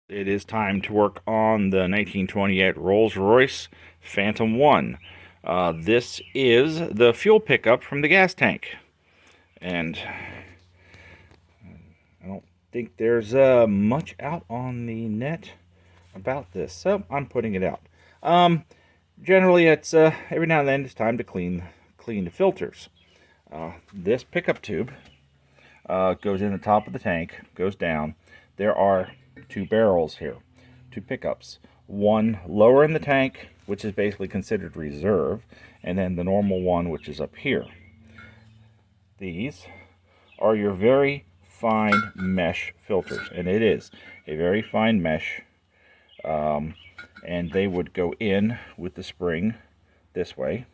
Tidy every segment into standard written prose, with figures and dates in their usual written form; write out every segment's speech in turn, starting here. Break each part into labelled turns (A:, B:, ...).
A: It is time to work on the 1928 Rolls Royce Phantom I. This is the fuel pickup from the gas tank. And I don't think there's much out on the net about this, so I'm putting it out. Generally, it's every now and then it's time to clean the filters. This pickup tube goes in the top of the tank, goes down. There are two barrels here, two pickups. One lower in the tank, which is basically considered reserve, and then the normal one, which is up here. These are your very fine mesh filters, and it is a very fine mesh, and they would go in with the spring this way,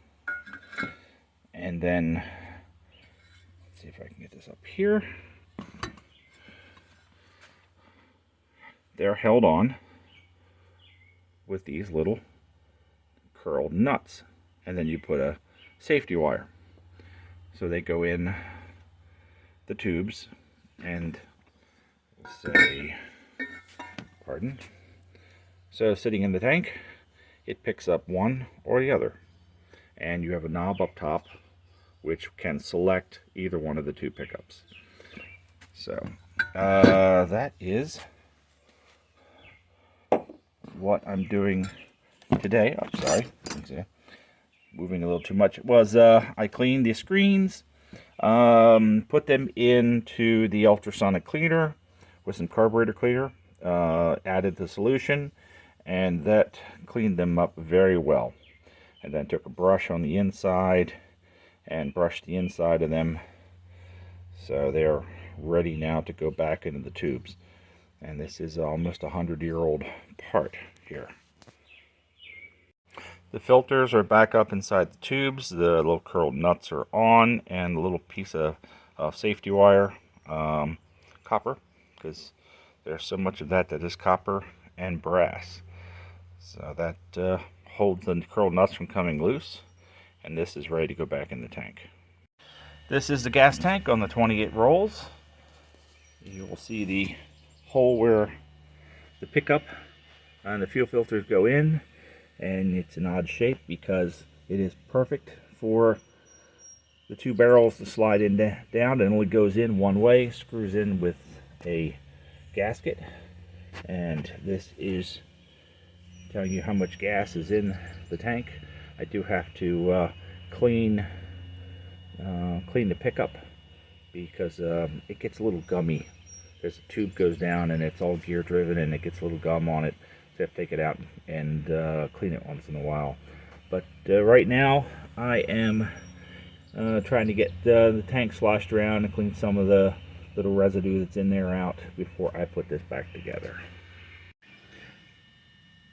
A: and then let's see if I can get this up here. They're held on with these little curled nuts, and then you put a safety wire, so they go in the tubes, and say, pardon, so sitting in the tank, it picks up one or the other, and you have a knob up top which can select either one of the two pickups. So that is what I'm doing today. I'm sorry, moving a little too much. It was I cleaned the screens, put them into the ultrasonic cleaner with some carburetor cleaner, added the solution, and that cleaned them up very well. And then took a brush on the inside and brushed the inside of them, so they're ready now to go back into the tubes. And this is almost a 100-year-old part here. The filters are back up inside the tubes. The little curled nuts are on, and the little piece of safety wire, copper, because there's so much of that is copper and brass. So that holds the curled nuts from coming loose, and this is ready to go back in the tank. This is the gas tank on the 28 Rolls. You will see the hole where the pickup and the fuel filters go in, and it's an odd shape because it is perfect for the two barrels to slide in down, and only goes in one way, screws in with a gasket. And this is telling you how much gas is in the tank. I do have to clean the pickup because it gets a little gummy. There's a tube goes down and it's all gear driven, and it gets a little gum on it, so I have to take it out and clean it once in a while. But right now I am trying to get the tank sloshed around and clean some of the little residue that's in there out before I put this back together.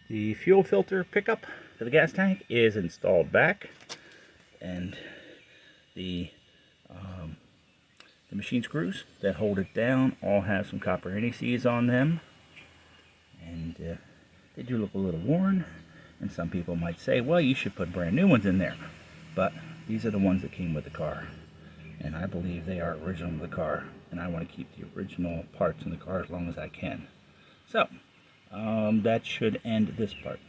A: The fuel filter pickup for the gas tank is installed back, and the machine screws that hold it down all have some copper indices on them, and they do look a little worn, and some people might say, well, you should put brand new ones in there, but these are the ones that came with the car, and I believe they are original to the car, and I want to keep the original parts in the car as long as I can. So that should end this part.